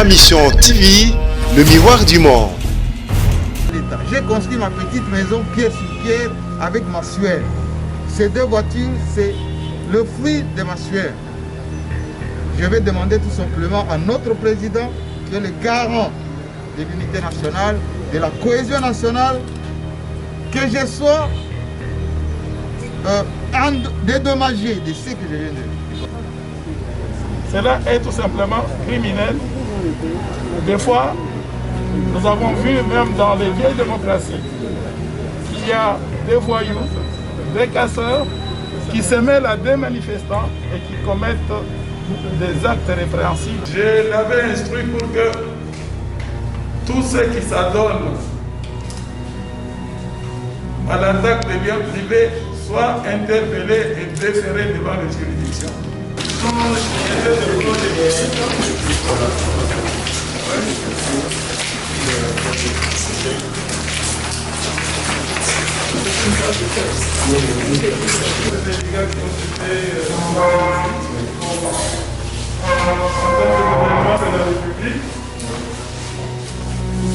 Ma mission TV, le miroir du monde. J'ai construit ma petite maison pierre sur pierre avec ma sueur. Ces deux voitures, c'est le fruit de ma sueur. Je vais demander tout simplement à notre président, qui est le garant de l'unité nationale, de la cohésion nationale, que je sois dédommagé de ce que je viens de dire. Cela est tout simplement criminel. Des fois, nous avons vu même dans les vieilles démocraties qu'il y a des voyous, des casseurs qui se mêlent à des manifestants et qui commettent des actes répréhensibles. Je l'avais instruit pour que tous ceux qui s'adonnent à l'attaque des biens privés soient interpellés et déférés devant les juridictions. Vous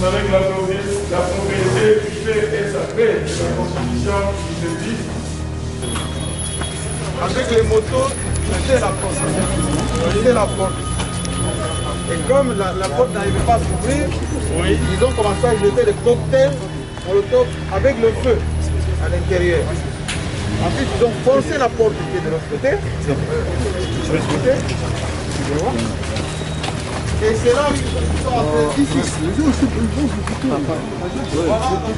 savez que la propriété privée est sacrée, c'est la Constitution qui le dit. Avec les motos, c'était la porte. C'était la porte. Et comme la porte n'arrivait pas à s'ouvrir, ils ont commencé à jeter des cocktails molotov avec le feu à l'intérieur. Ensuite, ils ont forcé la porte qui est de l'autre côté. De l'autre côté. Et c'est là qu'ils sont entrés ici.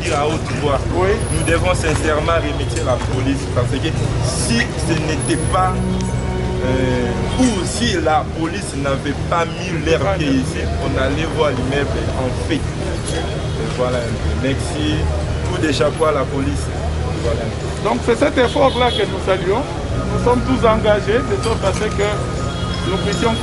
Dire à haute voix, nous devons sincèrement remercier la police parce que si ce n'était pas ou si la police n'avait pas mis l'air pied ici, on allait voir l'immeuble en fait. Et voilà, merci. Coup de chapeau à la police. Voilà. Donc c'est cet effort-là que nous saluons. Nous sommes tous engagés de sorte à ce que nous puissions...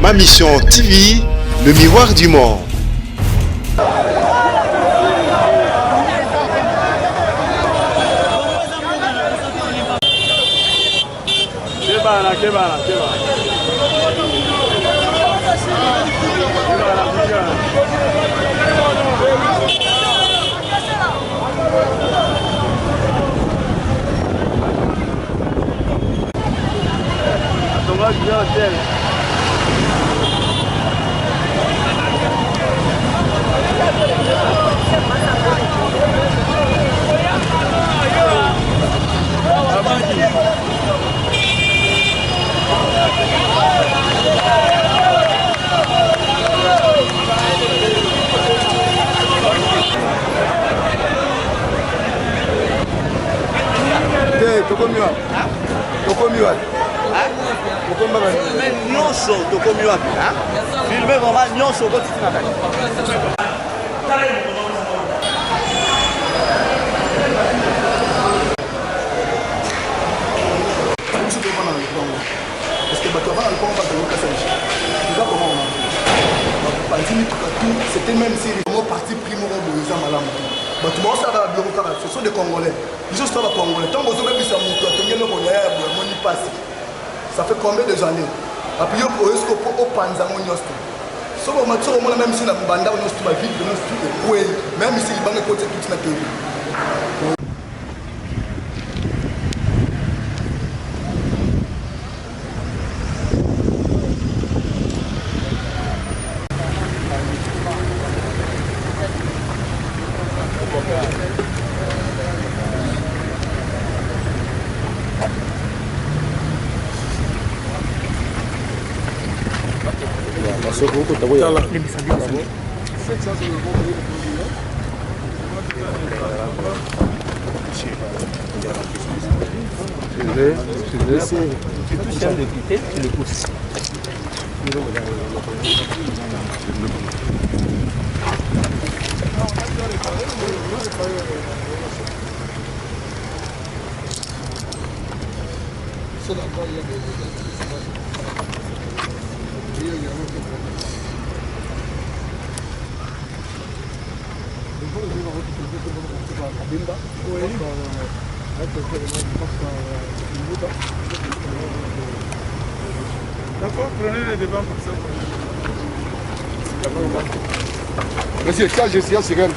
Ma mission TV, le miroir du monde. C'était même si les partis primo ce sont des Congolais. Ils sont pas Congolais. Tant que vous avez ça fait combien de années? Après, vous avez au Panzamo Nyosto. So, même si la bande de la ville, même si les banques côté toute la théorie. Tu touches un député, tu le pousses. D'accord, prenez les débats pour ça. Monsieur, ça, je suis assuré.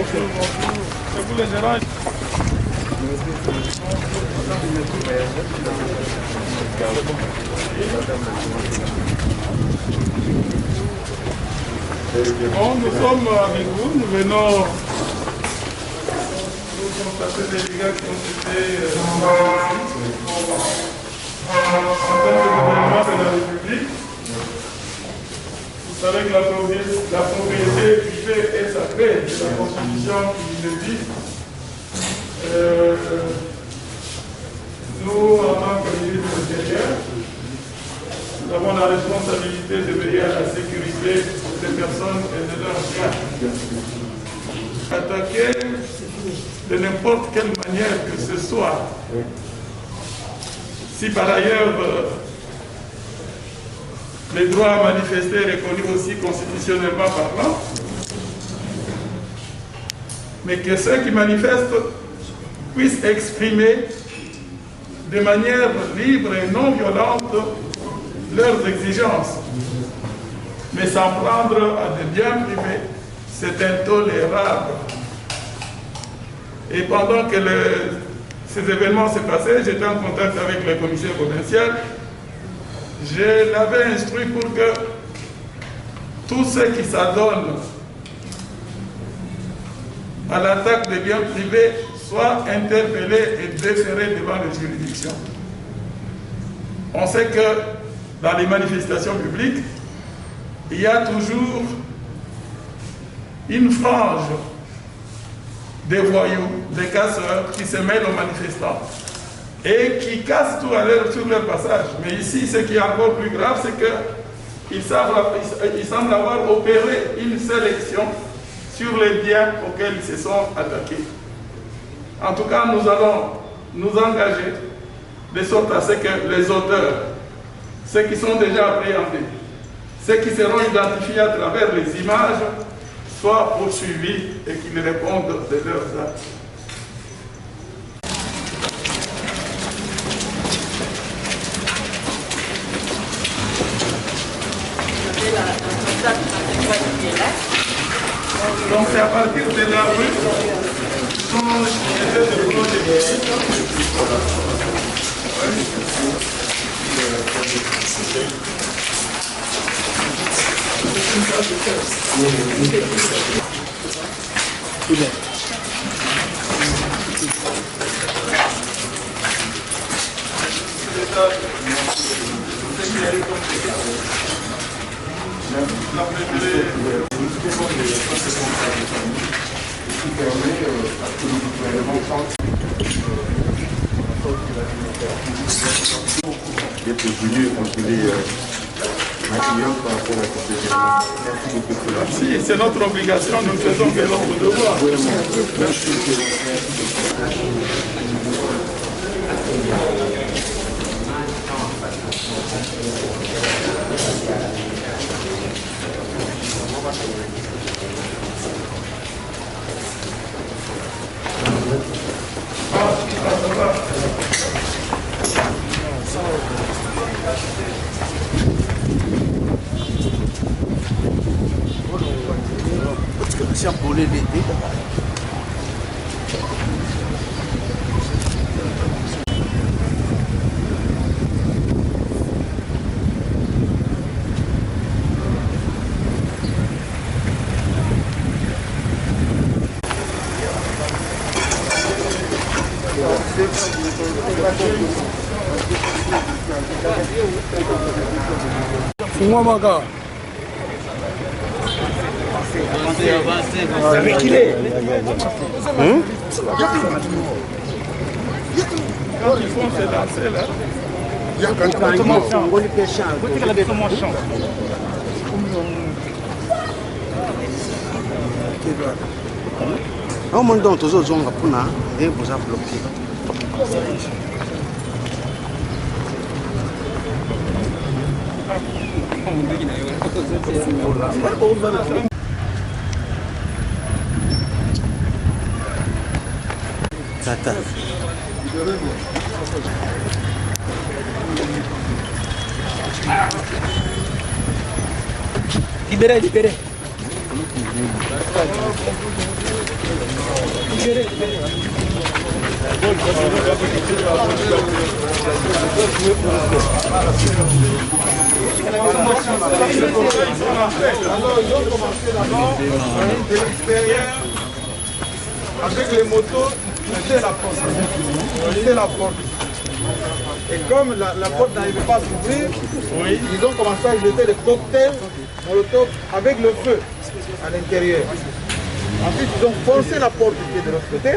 C'est vous les gérants. Bon, nous sommes avec vous, nous venons constater des dégâts qui ont été en termes de gouvernement de la République. Vous savez que la propriété privée est sacrée, c'est la Constitution qui le dit. Nous, en tant que ministre de l'Intérieur, nous avons la responsabilité de veiller à la sécurité des personnes et de leurs biens. Attaquer de n'importe quelle manière que ce soit, si par ailleurs les droits à manifester reconnus aussi constitutionnellement parlant, mais que ceux qui manifestent puissent exprimer de manière libre et non violente leurs exigences, mais s'en prendre à des biens privés, c'est intolérable. Et pendant que ces événements se passaient, j'étais en contact avec le commissaire provincial. Je l'avais instruit pour que tous ceux qui s'adonnent à l'attaque des biens privés soient interpellés et déférés devant les juridictions. On sait que dans les manifestations publiques, il y a toujours une frange des voyous, des casseurs qui se mêlent aux manifestants et qui cassent tout sur leur passage. Mais ici, ce qui est encore plus grave, c'est qu'ils semblent avoir opéré une sélection sur les biens auxquels ils se sont attaqués. En tout cas, nous allons nous engager de sorte à ce que les auteurs, ceux qui sont déjà appréhendés, ceux qui seront identifiés à travers les images, soient poursuivis et qu'ils répondent de leurs actes. Donc c'est à partir de la rue qu'on essaie de protéger. D'être venu contrôler ma cliente par rapport à cette événement. Merci beaucoup. Si, c'est notre obligation, nous faisons que notre devoir. Merci. voler l'été. Fais-moi ma gars. Avec qui il est? Quand ils font ces danser là, au moins dans tous les autres on a et vous a bloqué. Tata. Libérez, libérez. Alors ils ont commencé d'abord de l'extérieur avec les motos, pousser la porte. Pousser la porte. Et comme la porte n'arrivait pas à s'ouvrir, ils ont commencé à jeter des cocktails molotov avec le feu à l'intérieur. Ensuite, ils ont forcé la porte qui est de l'autre côté.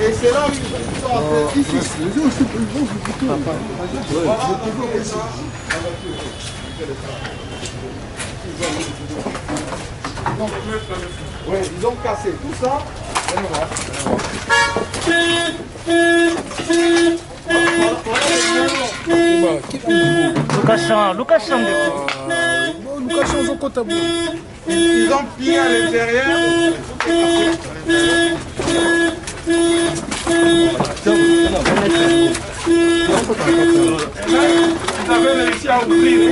Et c'est là où ils sont entrés ici. Ils ont cassé tout ça. Ils ont pillé à l'intérieur. ils avaient réussi à ouvrir.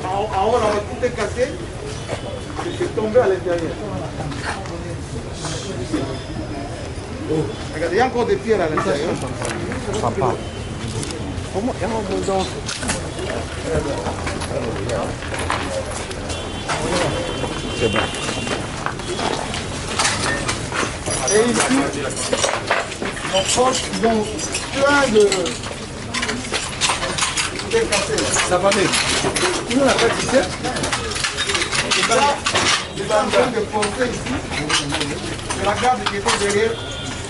En haut, là, tout est cassé. C'est tombé à l'intérieur. Regardez, il y a encore des pierres à l'intérieur. Papa. Comment il y a un abondant? C'est bon. Et ici, nos forces, ils ont plein de... Ça va aller. Nous, on n'a pas dit ça. Et là, ils sont en train de porter ici. Et la garde qui était derrière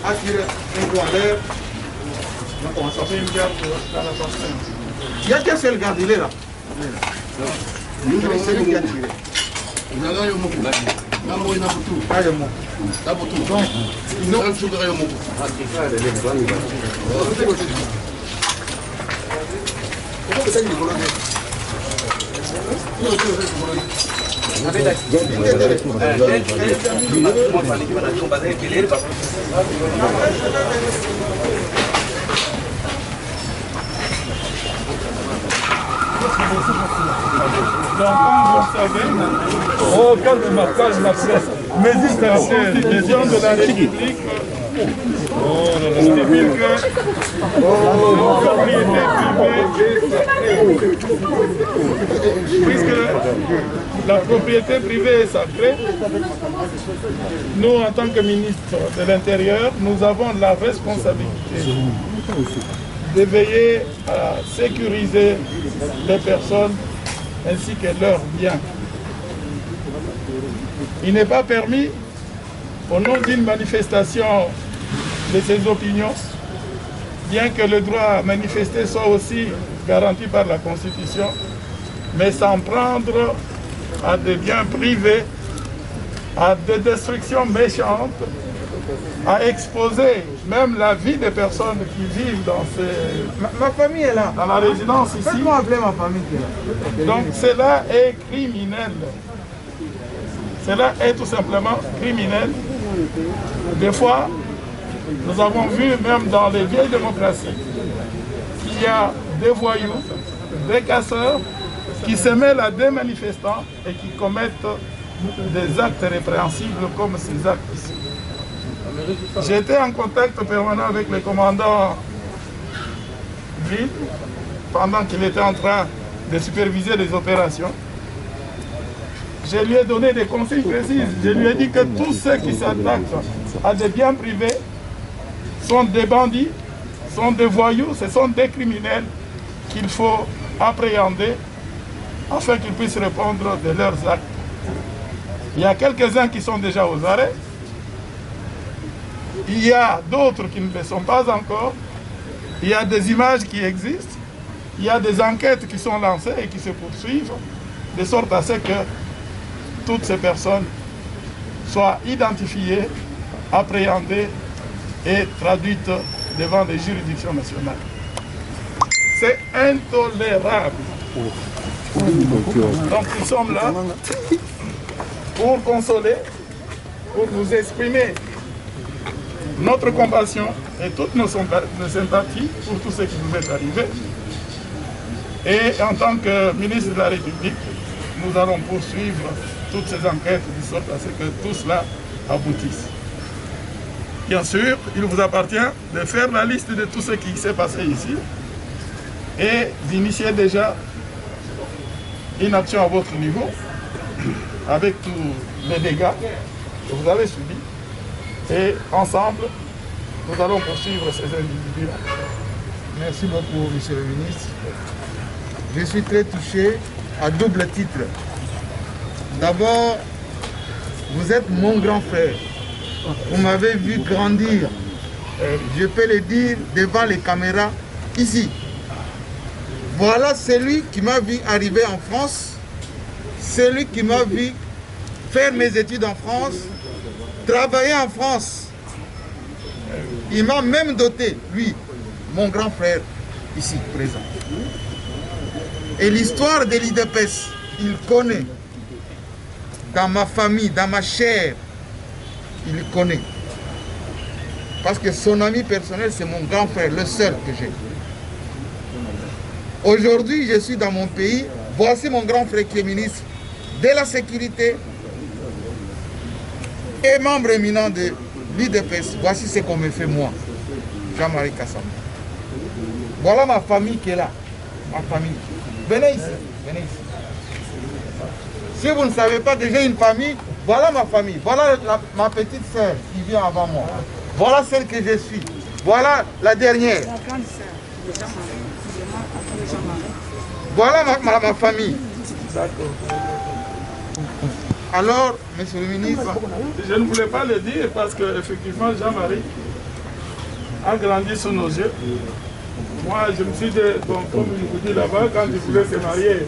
a tiré un coup en l'air. Donc, on s'en fait une garde dans la porte. Il n'y a qu'un seul garde, il est là. C'est lui qui a tiré. Ah, il est mort. Donc, ils n'ont Donc, comme vous le savez, oh, calme-moi, mais juste la constitution de la République, stipule que puisque la propriété privée est sacrée, nous, en tant que ministre de l'Intérieur, nous avons la responsabilité de veiller à sécuriser les personnes ainsi que leurs biens. Il n'est pas permis, au nom d'une manifestation de ses opinions, bien que le droit à manifester soit aussi garanti par la Constitution, mais s'en prendre à des biens privés à des destructions méchantes, à exposer même la vie des personnes qui vivent dans Ma famille est là. dans la résidence ici. Faites-moi appeler ma famille qui est là. Donc cela est criminel. Cela est tout simplement criminel. Des fois, nous avons vu même dans les vieilles démocraties qu'il y a des voyous, des casseurs qui se mêlent à des manifestants et qui commettent des actes répréhensibles comme ces actes ici. J'étais en contact permanent avec le commandant Ville pendant qu'il était en train de superviser les opérations. Je lui ai donné des consignes précises. Je lui ai dit que tous ceux qui s'attaquent à des biens privés sont des bandits, sont des voyous, ce sont des criminels qu'il faut appréhender afin qu'ils puissent répondre de leurs actes. Il y a quelques-uns qui sont déjà aux arrêts. Il y a d'autres qui ne le sont pas encore. Il y a des images qui existent. Il y a des enquêtes qui sont lancées et qui se poursuivent, de sorte à ce que toutes ces personnes soient identifiées, appréhendées et traduites devant les juridictions nationales. C'est intolérable. Donc nous sommes là pour consoler, pour vous exprimer notre compassion et toutes nos sympathies pour tout ce qui nous est arrivé. Et en tant que ministre de la République, nous allons poursuivre toutes ces enquêtes de sorte à ce que tout cela aboutisse. Bien sûr, il vous appartient de faire la liste de tout ce qui s'est passé ici et d'initier déjà une action à votre niveau avec tous les dégâts que vous avez subis. Et ensemble, nous allons poursuivre ces individus. Merci beaucoup, monsieur le ministre. Je suis très touché à double titre. D'abord, vous êtes mon grand frère. Vous m'avez vu grandir. Je peux le dire devant les caméras ici. Voilà celui qui m'a vu arriver en France, celui qui m'a vu faire mes études en France, travailler en France. Il m'a même doté, lui, mon grand frère, ici présent. Et l'histoire de l'IDPS, il connaît. Dans ma famille, dans ma chair, il connaît. Parce que son ami personnel, c'est mon grand frère, le seul que j'ai. Aujourd'hui, je suis dans mon pays. Voici mon grand frère qui est ministre de la Sécurité et membre éminent de l'IDPS. Voici ce qu'on me fait moi, Jean-Marie Kassama. Voilà ma famille qui est là. Ma famille. Venez ici. Venez ici. Si vous ne savez pas que j'ai une famille, voilà ma famille. Voilà ma petite sœur qui vient avant moi. Voilà celle que je suis. Voilà la dernière. Voilà ma famille. Alors, monsieur le ministre... Je ne voulais pas le dire parce qu'effectivement, Jean-Marie a grandi sous nos yeux. Moi, je me suis dit, bon, comme je vous dis là-bas, quand il voulait se marier,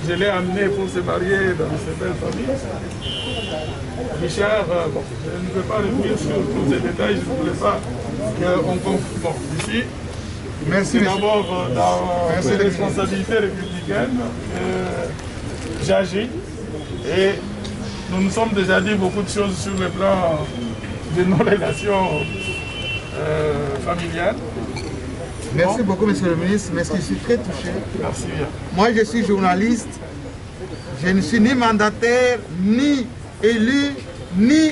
je l'ai amené pour se marier dans cette belle famille. Richard, bon, je ne peux pas revenir sur tous ces détails, je ne voulais pas qu'on confond. Bon, ici, merci d'abord dans mes responsabilités républicaines, j'agis et nous nous sommes déjà dit beaucoup de choses sur le plan de nos relations familiales. Merci beaucoup, monsieur le ministre, mais je suis très touché. Merci bien. Moi, je suis journaliste. Je ne suis ni mandataire, ni élu, ni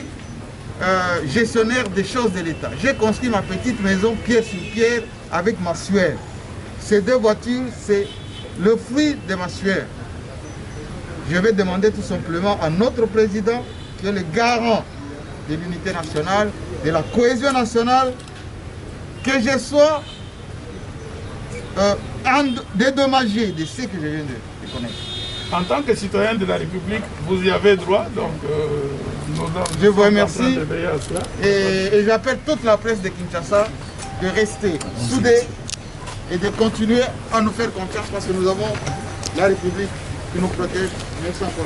gestionnaire des choses de l'État. J'ai construit ma petite maison pierre sur pierre avec ma sueur. Ces deux voitures, c'est le fruit de ma sueur. Je vais demander tout simplement à notre président, qui est le garant de l'unité nationale, de la cohésion nationale, que je sois dédommagé de ce que je viens de connaître. En tant que citoyen de la République, vous y avez droit, donc je vous remercie et j'appelle toute la presse de Kinshasa de rester soudée et de continuer à nous faire confiance parce que nous avons la République qui nous protège. Merci encore.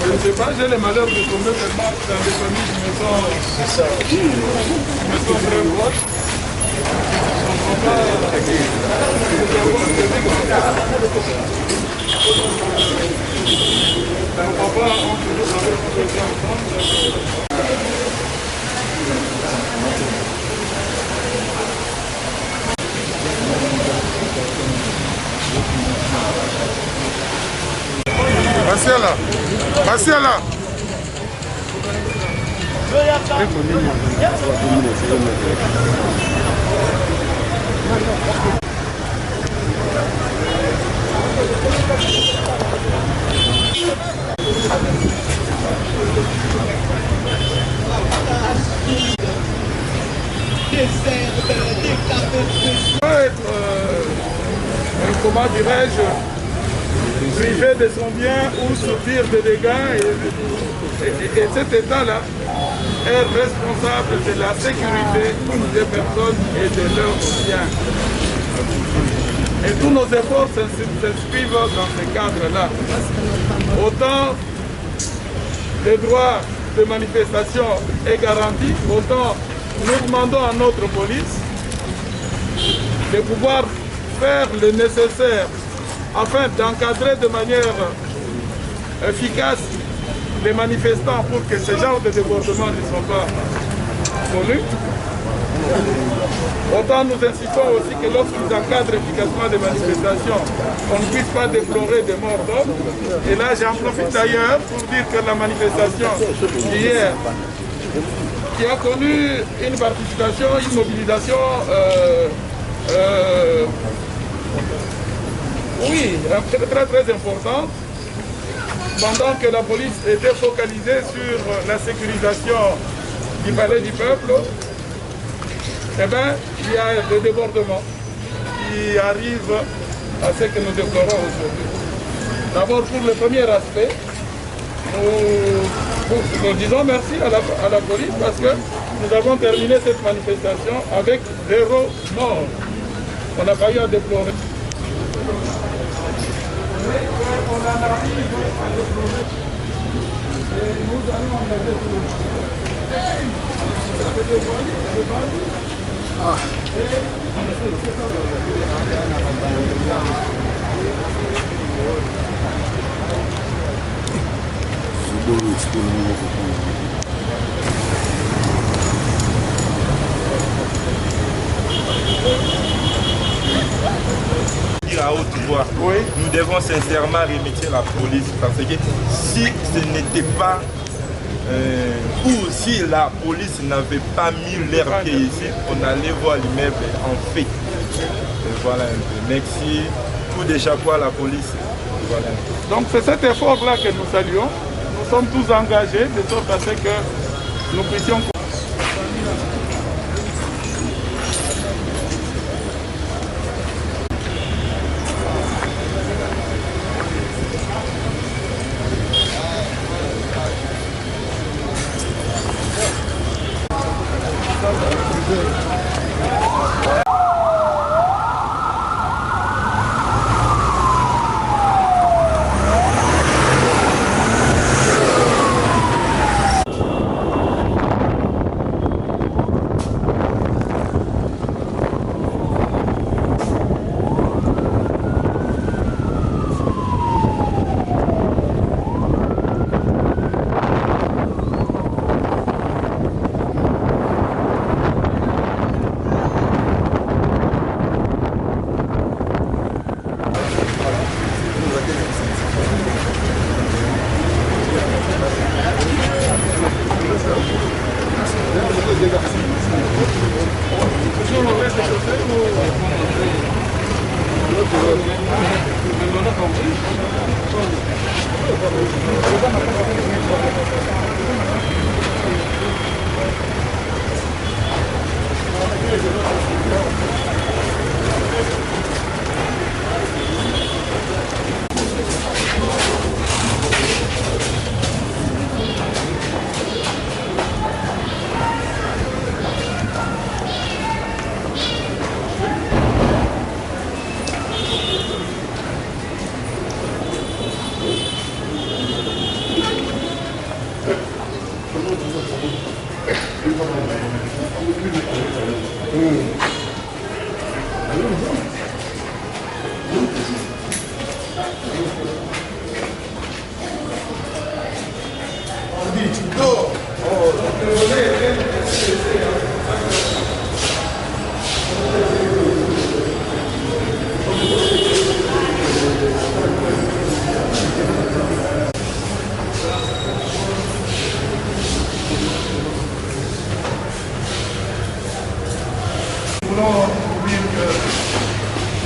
Je ne sais pas, j'ai le malheur de tomber tellement dans des familles qui me sont très proches. Mon papa, on toujours travaillé Marcela, Marcela. Comment dirais-je, privé de son bien ou subir des dégâts et cet État-là est responsable de la sécurité des personnes et de leurs biens. Et tous nos efforts s'inscrivent dans ce cadre-là. Autant le droit de manifestation est garanti, autant nous demandons à notre police de pouvoir faire le nécessaire afin d'encadrer de manière efficace les manifestants pour que ce genre de débordements ne soient pas connus. Autant nous insistons aussi que lorsqu'ils encadrent efficacement les manifestations, on ne puisse pas déplorer des morts d'hommes. Et là, j'en profite d'ailleurs pour dire que la manifestation d'hier, qui a connu une participation, une mobilisation oui, très importante, pendant que la police était focalisée sur la sécurisation du palais du peuple, eh bien, il y a des débordements qui arrivent à ce que nous déplorons aujourd'hui. D'abord, pour le premier aspect, nous disons merci à la police parce que nous avons terminé cette manifestation avec 0 morts. On n'a pas eu à déplorer. On en arrive à déplorer. Et nous allons engager tout le monde. À haute voix, oui. Nous devons sincèrement remercier la police parce que si ce n'était pas ou si la police n'avait pas mis l'air pied ici, on allait voir l'immeuble en fait. Voilà un peu. Merci. Coup de chapeau à la police. Voilà. Donc c'est cet effort-là que nous saluons. Nous sommes tous engagés de sorte à ce que nous puissions.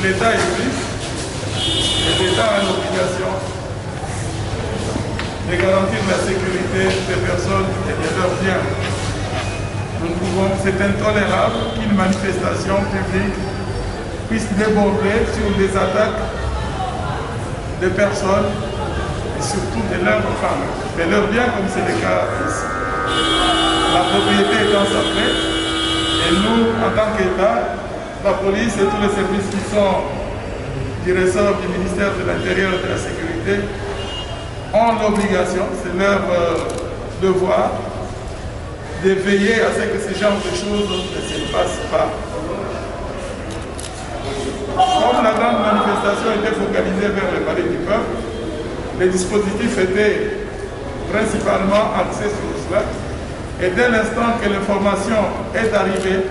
L'État existe et l'État a l'obligation de garantir la sécurité des personnes et de leurs biens. C'est intolérable qu'une manifestation publique puisse déborder sur des attaques de personnes et surtout de leurs femmes, de leurs biens comme c'est le cas ici. La propriété étant sacrée et nous, en tant qu'État, la police et tous les services qui sont du ressort du ministère de l'Intérieur et de la Sécurité ont l'obligation, c'est leur devoir, de veiller à ce que ce genre de choses ne se passent pas. Comme la grande manifestation était focalisée vers le palais du peuple, les dispositifs étaient principalement axés sur cela. Et dès l'instant que l'information est arrivée,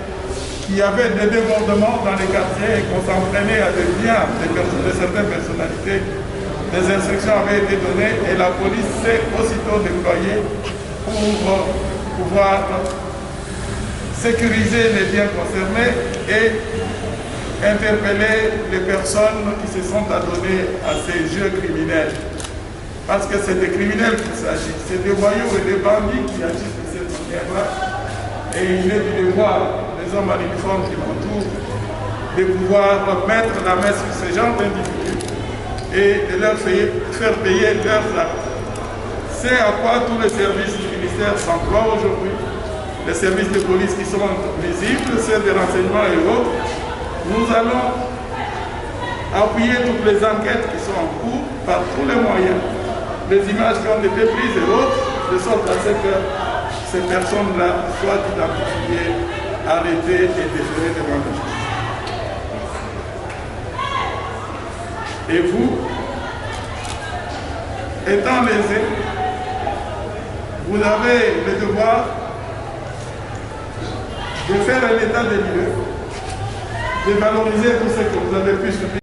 qu'il y avait des débordements dans les quartiers et qu'on s'en prenait à des biens de certaines personnalités, des instructions avaient été données et la police s'est aussitôt déployée pour pouvoir sécuriser les biens concernés et interpeller les personnes qui se sont adonnées à ces jeux criminels. Parce que c'est des criminels qu'il s'agit, c'est des voyous et des bandits qui agissent de cette manière-là. Et il est du devoir des hommes à l'uniforme qui m'entourent de pouvoir mettre la main sur ces gens d'individus et de leur faire payer leurs actes. C'est à quoi tous les services du ministère s'emploient aujourd'hui, les services de police qui sont visibles, ceux de renseignement et autres. Nous allons appuyer toutes les enquêtes qui sont en cours par tous les moyens, les images qui ont été prises et autres, de sorte à ce que ces personnes-là soient identifiées, arrêtées et déférées devant la justice. Et vous, étant lésés, vous avez le devoir de faire un état des lieux, de valoriser tout ce que vous avez pu subir.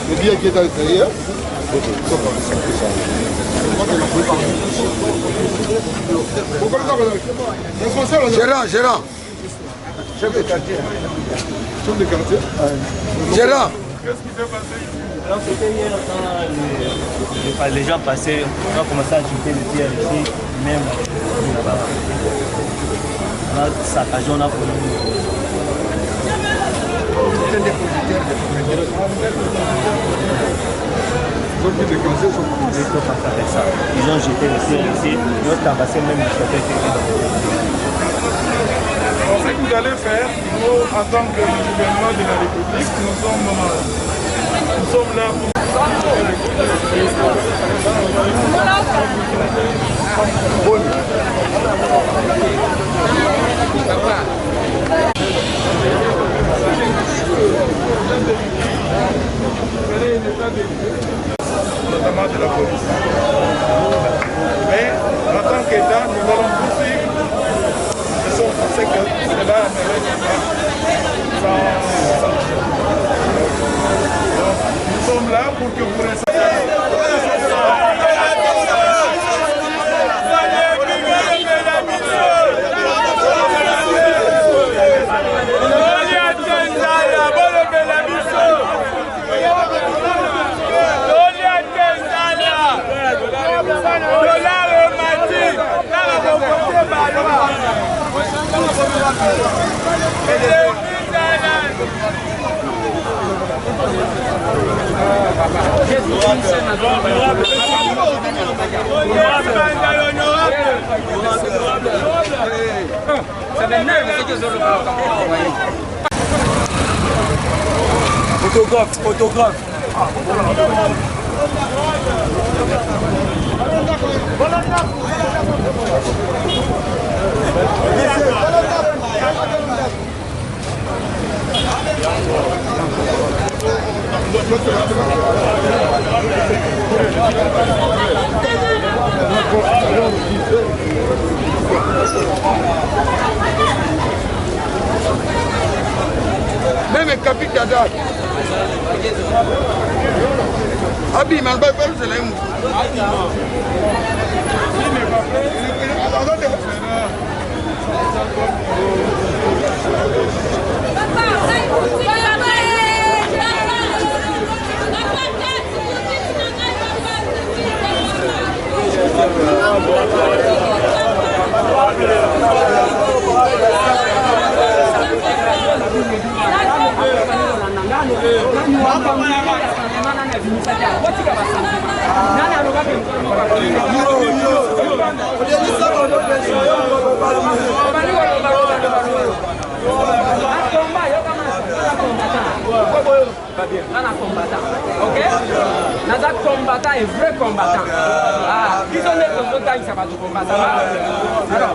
Le billet qui est à l'intérieur. Gérant. Chef de quartier. Chef de quartier. Gérant. Qu'est-ce qui s'est passé? Alors c'était hier quand les gens passaient, on a commencé à jeter les pierres ici, même là-bas. On a saccagé, on a volé. Ils ont jeté les pierres ici, ils ont tabassé même le chauffeur qui était dans le. Ce que vous allez faire, nous, en tant que gouvernement de la République, nous sommes là pour... notamment de la police. Mais en tant qu'État, nous allons poursuivre. Nous sommes pensés que cela mérite nous sommes là pour que vous restiez. Autographe. Même un capitaine d'âge. Abi, mais pas faire c'est là. Naza combattant et vrai combattant. Ah, qui sont les combattants qui savent combattre. Alors,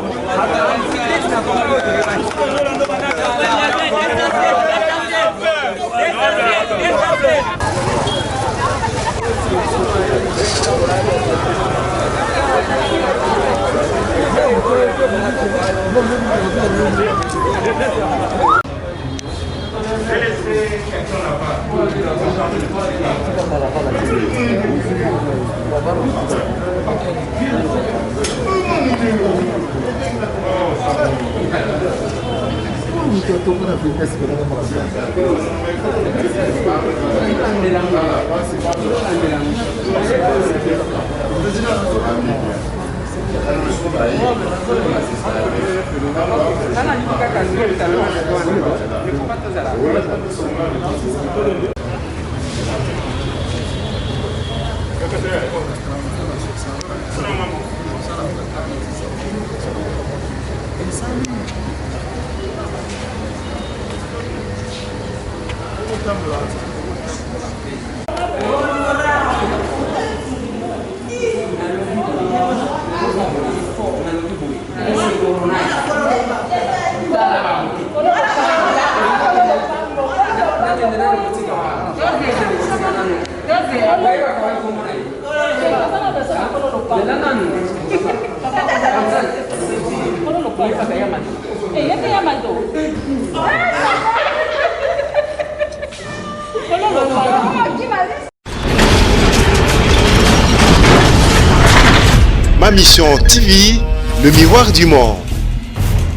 Ma mission TV, le miroir du monde.